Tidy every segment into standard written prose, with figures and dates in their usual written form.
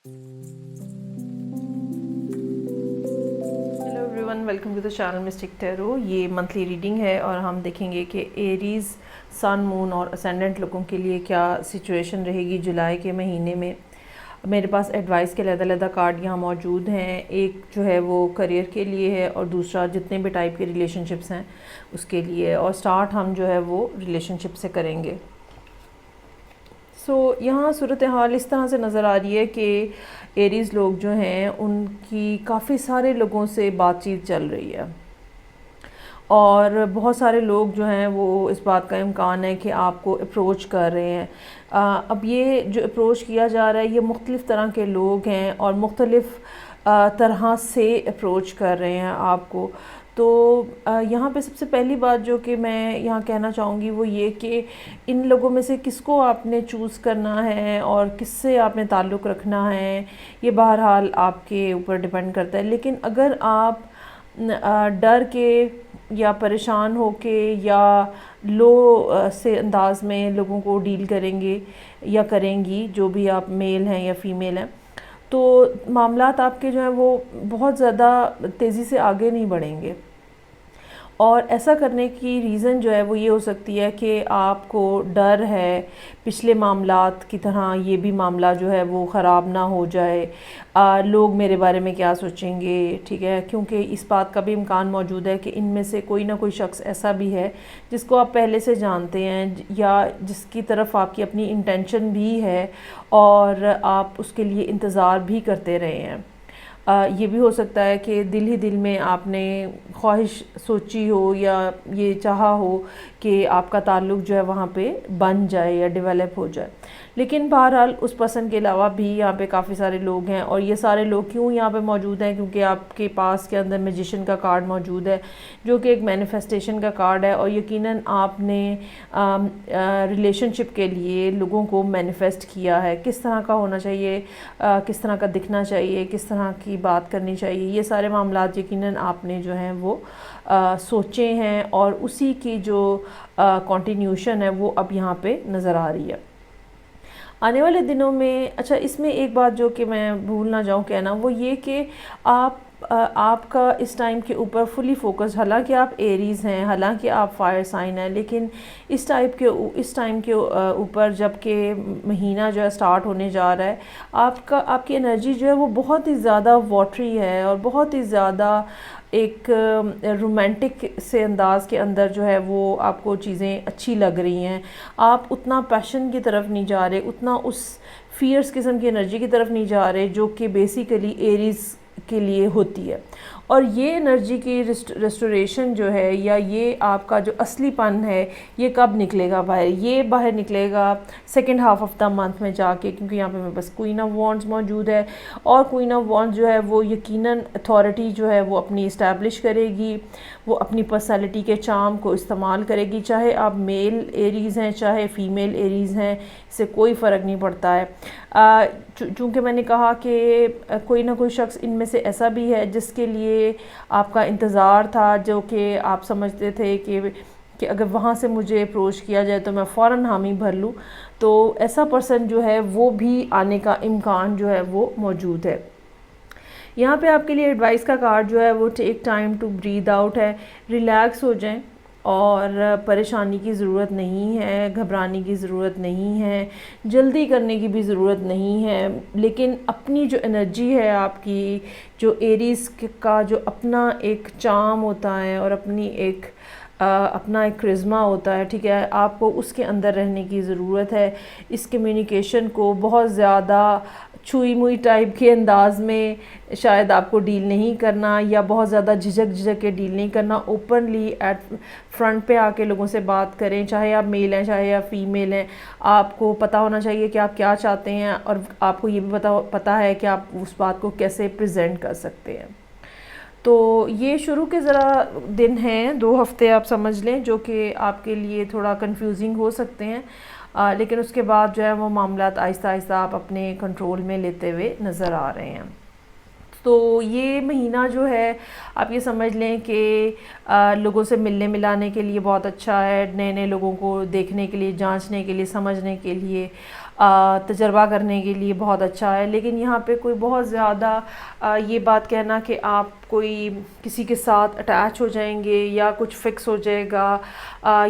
Hello everyone, welcome to the channel mystic tarot. ये monthly reading है और हम देखेंगे कि एरीज़ सन, मून और असेंडेंट लोगों के लिए क्या सिचुएशन रहेगी जुलाई के महीने में। मेरे पास एडवाइस के अलग-अलग कार्ड यहाँ मौजूद हैं। एक जो है वो करियर के लिए है और दूसरा जितने भी टाइप के रिलेशनशिप्स हैं उसके लिए। और स्टार्ट हम जो है वो रिलेशनशिप से करेंगे। यहाँ सूरत हाल इस तरह से नज़र आ रही है कि एरीज़ लोग जो हैं उनकी काफ़ी सारे लोगों से बातचीत चल रही है और बहुत सारे लोग जो हैं वो इस बात का इम्कान है कि आपको अप्रोच कर रहे हैं। अब ये जो अप्रोच किया जा रहा है ये मुख्तलिफ़ तरह के लोग हैं और मुख्तलिफ़ तरह से अप्रोच कर रहे हैं आपको। तो यहाँ पे सबसे पहली बात जो कि मैं यहाँ कहना चाहूँगी वो ये कि इन लोगों में से किसको आपने चूज़ करना है और किससे आपने ताल्लुक़ रखना है, ये बहरहाल आपके ऊपर डिपेंड करता है। लेकिन अगर आप डर के या परेशान होके या लो से अंदाज़ में लोगों को डील करेंगे या करेंगी, जो भी आप मेल हैं या फ़ीमेल हैं, तो मामलात आपके जो हैं वो बहुत ज़्यादा तेज़ी से आगे नहीं बढ़ेंगे। और ऐसा करने की रीज़न जो है वो ये हो सकती है कि आपको डर है पिछले मामलात की तरह ये भी मामला जो है वो ख़राब ना हो जाए, लोग मेरे बारे में क्या सोचेंगे, ठीक है। क्योंकि इस बात का भी इम्कान मौजूद है कि इनमें से कोई ना कोई शख्स ऐसा भी है जिसको आप पहले से जानते हैं या जिसकी तरफ आपकी अपनी इंटेंशन भी है और आप उसके लिए इंतज़ार भी करते रहे हैं। ये भी हो सकता है कि दिल ही दिल में आपने ख्वाहिश सोची हो या ये चाहा हो कि आपका ताल्लुक़ जो है वहाँ पे बन जाए या डेवलप हो जाए। लेकिन बहरहाल उस पर्सन के अलावा भी यहाँ पे काफ़ी सारे लोग हैं और ये सारे लोग क्यों यहाँ पे मौजूद हैं, क्योंकि आपके पास के अंदर मैजिशियन का कार्ड मौजूद है जो कि एक मैनिफेस्टेशन का कार्ड है। और यकीनन आपने रिलेशनशिप के लिए लोगों को मैनिफेस्ट किया है, किस तरह का होना चाहिए, किस तरह का दिखना चाहिए, किस तरह की बात करनी चाहिए, ये सारे मामलात यकीनन आपने जो हैं वो सोचे हैं और उसी की जो कंटिन्यूशन है वो अब यहाँ पे नज़र आ रही है आने वाले दिनों में। अच्छा, इसमें एक बात जो कि मैं भूल ना जाऊँ कहना, वो ये कि आपका इस टाइम के ऊपर फुली फोकस, हालांकि आप एरीज़ हैं, हालांकि आप फायर साइन हैं, लेकिन इस टाइम के ऊपर जबकि महीना जो है स्टार्ट होने जा रहा है, आपकी एनर्जी जो है वो बहुत ही ज़्यादा वाटरी है और बहुत ही ज़्यादा एक रोमांटिक से अंदाज़ के अंदर जो है वो आपको चीज़ें अच्छी लग रही हैं। आप उतना पैशन की तरफ नहीं जा रहे, उतना उस फियर्स किस्म की एनर्जी की तरफ नहीं जा रहे जो कि बेसिकली एरीज़ के लिए होती है। और ये एनर्जी की रेस्टोरेशन जो है या ये आपका जो असलीपन है ये कब निकलेगा बाहर? ये बाहर निकलेगा second half of the month में जाके, क्योंकि यहाँ पे मेरे पास क्वीन ऑफ वॉन्ड्स मौजूद है और क्वीन ऑफ वॉन्ड्स जो है वो यकीनन अथॉरिटी जो है वो अपनी इस्टेब्लिश करेगी, वो अपनी पर्सनैलिटी के चार्म को इस्तेमाल करेगी। चाहे आप मेल एरीज़ हैं चाहे फ़ीमेल एरीज़ हैं, इससे कोई फ़र्क नहीं पड़ता है। चूँकि मैंने कहा कि कोई ना कोई शख्स इनमें से ऐसा भी है जिसके लिए आपका इंतज़ार था, जो कि आप समझते थे कि अगर वहाँ से मुझे अप्रोच किया जाए तो मैं फ़ौरन हामी भर लूँ, तो ऐसा पर्सन जो है वो भी आने का इम्कान जो है वो मौजूद है। यहाँ पे आपके लिए एडवाइस का कार्ड जो है वो take time to breathe out है। रिलैक्स हो जाएं और परेशानी की ज़रूरत नहीं है, घबराने की ज़रूरत नहीं है, जल्दी करने की भी ज़रूरत नहीं है। लेकिन अपनी जो एनर्जी है आपकी, जो एरीज़ का जो अपना एक चार्म होता है और अपना एक क्रिज़्मा होता है, ठीक है, आपको उसके अंदर रहने की ज़रूरत है। इस कम्युनिकेशन को बहुत ज़्यादा छुई मुई टाइप के अंदाज़ में शायद आपको डील नहीं करना या बहुत ज़्यादा झिझक के डील नहीं करना। ओपनली एट फ्रंट पे आके लोगों से बात करें, चाहे आप मेल हैं चाहे आप फ़ीमेल हैं। आपको पता होना चाहिए कि आप क्या चाहते हैं और आपको ये भी पता है कि आप उस बात को कैसे प्रेजेंट कर सकते हैं। तो ये शुरू के ज़रा दिन हैं, 2 हफ़्ते आप समझ लें, जो कि आपके लिए थोड़ा कंफ्यूजिंग हो सकते हैं, लेकिन उसके बाद जो है वो मामलात आहिस्ता आहिस्ता आप अपने कंट्रोल में लेते हुए नज़र आ रहे हैं। तो ये महीना जो है आप ये समझ लें कि लोगों से मिलने मिलाने के लिए बहुत अच्छा है, नए नए लोगों को देखने के लिए, जांचने के लिए, समझने के लिए। تجربہ کرنے کے لیے بہت اچھا ہے. لیکن یہاں پہ کوئی بہت زیادہ یہ بات کہنا کہ آپ کوئی کسی کے ساتھ اٹیچ ہو جائیں گے یا کچھ فکس ہو جائے گا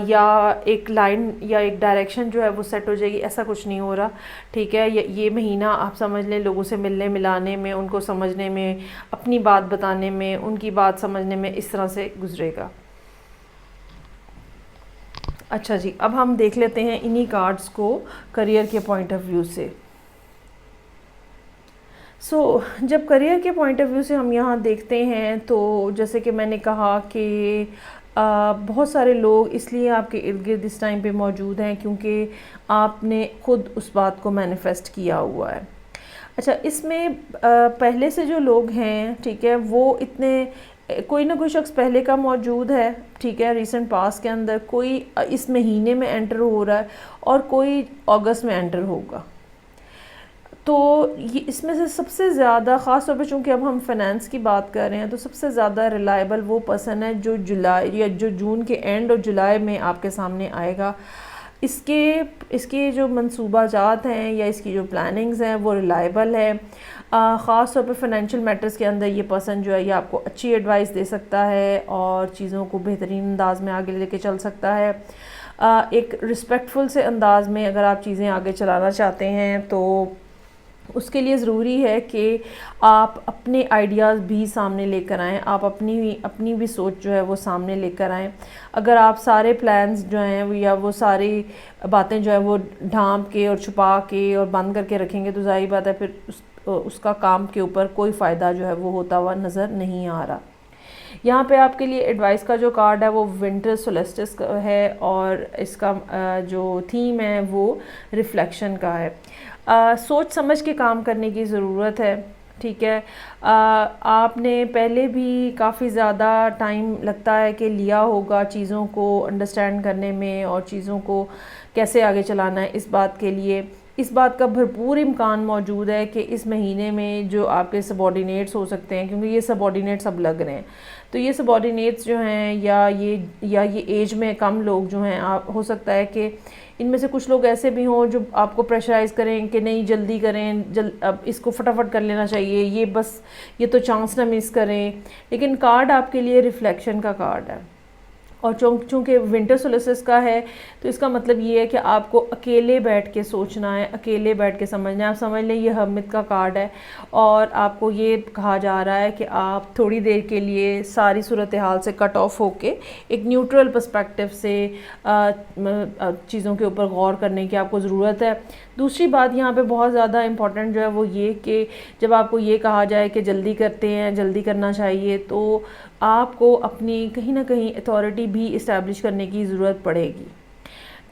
یا ایک لائن یا ایک ڈائریکشن جو ہے وہ سیٹ ہو جائے گی، ایسا کچھ نہیں ہو رہا. ٹھیک ہے، یہ مہینہ آپ سمجھ لیں لوگوں سے ملنے ملانے میں، ان کو سمجھنے میں، اپنی بات بتانے میں، ان کی بات سمجھنے میں اس طرح سے گزرے گا. اچھا جی، اب ہم دیکھ لیتے ہیں انہی کارڈز کو کریئر کے پوائنٹ آف ویو سے. جب کریئر کے پوائنٹ آف ویو سے ہم یہاں دیکھتے ہیں تو جیسے کہ میں نے کہا کہ بہت سارے لوگ اس لیے آپ کے ارد گرد اس ٹائم پہ موجود ہیں کیونکہ آپ نے خود اس بات کو مینیفیسٹ کیا ہوا ہے. اچھا، اس میں پہلے سے جو لوگ ہیں، ٹھیک ہے، وہ اتنے کوئی نہ کوئی شخص پہلے کا موجود ہے، ٹھیک ہے، ریسنٹ پاس کے اندر، کوئی اس مہینے میں انٹر ہو رہا ہے اور کوئی اگست میں انٹر ہوگا. تو یہ اس میں سے سب سے زیادہ، خاص طور پہ چونکہ اب ہم فائنینس کی بات کر رہے ہیں، تو سب سے زیادہ ریلائبل وہ پرسن ہے جو جولائی یا جو جون کے اینڈ اور جولائی میں آپ کے سامنے آئے گا. اس کے جو منصوبہ جات ہیں یا اس کی جو پلاننگز ہیں وہ ریلائبل ہے. خاص طور پہ فائنینشیل میٹرز کے اندر یہ پرسن جو ہے یہ آپ کو اچھی ایڈوائس دے سکتا ہے اور چیزوں کو بہترین انداز میں آگے لے کے چل سکتا ہے. ایک رسپیکٹفل سے انداز میں اگر آپ چیزیں آگے چلانا چاہتے ہیں تو اس کے لیے ضروری ہے کہ آپ اپنے آئیڈیاز بھی سامنے لے کر آئیں، آپ اپنی بھی سوچ جو ہے وہ سامنے لے کر آئیں. اگر آپ سارے پلانز جو ہیں یا وہ ساری باتیں جو ہیں وہ ڈھانپ کے اور چھپا کے اور بند کر کے رکھیں گے تو ظاہر بات ہے پھر اس کا کام کے اوپر کوئی فائدہ جو ہے وہ ہوتا ہوا نظر نہیں آ رہا. یہاں پہ آپ کے لیے ایڈوائس کا جو کارڈ ہے وہ ونٹر سولیسٹس کا ہے اور اس کا جو تھیم ہے وہ ریفلیکشن کا ہے. سوچ سمجھ کے کام کرنے کی ضرورت ہے. ٹھیک ہے، آپ نے پہلے بھی کافی زیادہ ٹائم لگتا ہے کہ لیا ہوگا چیزوں کو انڈرسٹینڈ کرنے میں اور چیزوں کو کیسے آگے چلانا ہے. اس بات کے لیے اس بات کا بھرپور امکان موجود ہے کہ اس مہینے میں جو آپ کے سبارڈینیٹس ہو سکتے ہیں، کیونکہ یہ سبارڈینیٹس اب لگ رہے ہیں، تو یہ سبارڈینیٹس جو ہیں یا یہ ایج میں کم لوگ جو ہیں، آپ ہو سکتا ہے کہ ان میں سے کچھ لوگ ایسے بھی ہوں جو آپ کو پریشرائز کریں کہ نہیں جلدی کریں، اب اس کو فٹافٹ کر لینا چاہیے، یہ تو چانس نہ مس کریں. لیکن کارڈ آپ کے لیے ریفلیکشن کا کارڈ ہے اور چونکہ ونٹر سولیسٹس کا ہے تو اس کا مطلب یہ ہے کہ آپ کو اکیلے بیٹھ کے سوچنا ہے، اکیلے بیٹھ کے سمجھنا ہے. آپ سمجھ لیں یہ ہرمت کا کارڈ ہے اور آپ کو یہ کہا جا رہا ہے کہ آپ تھوڑی دیر کے لیے ساری صورتحال سے کٹ آف ہو کے ایک نیوٹرل پرسپیکٹیو سے چیزوں کے اوپر غور کرنے کی آپ کو ضرورت ہے. دوسری بات یہاں پہ بہت زیادہ امپورٹنٹ جو ہے وہ یہ کہ جب آپ کو یہ کہا جائے کہ جلدی کرتے ہیں، جلدی کرنا چاہیے، تو آپ کو اپنی کہیں نہ کہیں اتھارٹی بھی اسٹیبلش کرنے کی ضرورت پڑے گی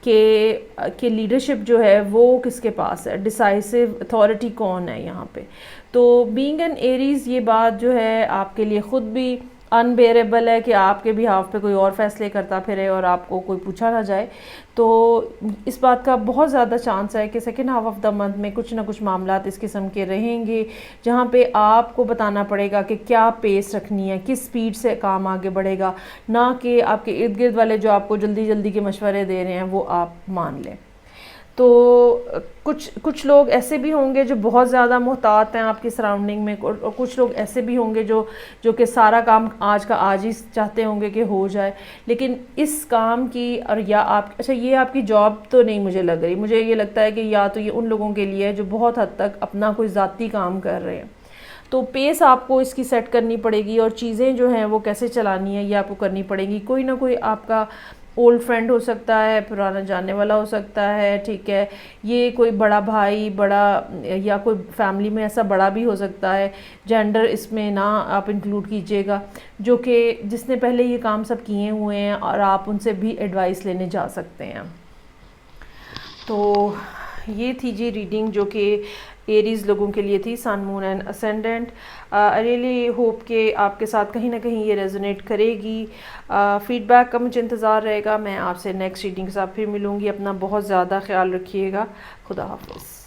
کہ لیڈرشپ جو ہے وہ کس کے پاس ہے، ڈیسائسو اتھارٹی کون ہے یہاں پہ. تو بینگ این ایریز یہ بات جو ہے آپ کے لیے خود بھی انبیئریبل ہے کہ آپ کے بھی ہاف پہ کوئی اور فیصلے کرتا پھرے اور آپ کو کوئی پوچھا نہ جائے. تو اس بات کا بہت زیادہ چانس ہے کہ second half of the month میں کچھ نہ کچھ معاملات اس قسم کے رہیں گے جہاں پہ آپ کو بتانا پڑے گا کہ کیا پیس رکھنی ہے، کس سپیڈ سے کام آگے بڑھے گا، نہ کہ آپ کے ارد گرد والے جو آپ کو جلدی جلدی کے مشورے دے رہے ہیں وہ آپ مان لیں. تو کچھ لوگ ایسے بھی ہوں گے جو بہت زیادہ محتاط ہیں آپ کی سراؤنڈنگ میں، اور کچھ لوگ ایسے بھی ہوں گے جو کہ سارا کام آج کا آج ہی چاہتے ہوں گے کہ ہو جائے. لیکن اس کام کی اور یا اچھا یہ آپ کی جاب تو نہیں مجھے لگ رہی، مجھے یہ لگتا ہے کہ یا تو یہ ان لوگوں کے لیے ہے جو بہت حد تک اپنا کوئی ذاتی کام کر رہے ہیں. تو پیس آپ کو اس کی سیٹ کرنی پڑے گی اور چیزیں جو ہیں وہ کیسے چلانی ہے یہ آپ کو کرنی پڑے گی. کوئی نہ کوئی آپ کا اولڈ فرینڈ ہو سکتا ہے، پرانا جاننے والا ہو سکتا ہے، ٹھیک ہے، یہ کوئی بڑا بھائی، بڑا یا کوئی فیملی میں ایسا بڑا بھی ہو سکتا ہے، جینڈر اس میں نہ آپ انکلوڈ کیجئے گا، جو کہ جس نے پہلے یہ کام سب کیے ہوئے ہیں اور آپ ان سے بھی ایڈوائس لینے جا سکتے ہیں. تو یہ تھی جی ریڈنگ جو کہ ایریز لوگوں کے لیے تھی، sun, moon and ascendant. I really hope کہ آپ کے ساتھ کہیں نہ کہیں یہ ریزونیٹ کرے گی. فیڈ بیک کا مجھے انتظار رہے گا. میں آپ سے نیکسٹ ریڈنگ کے ساتھ پھر ملوں گی. اپنا بہت زیادہ خیال رکھیے گا. خدا حافظ.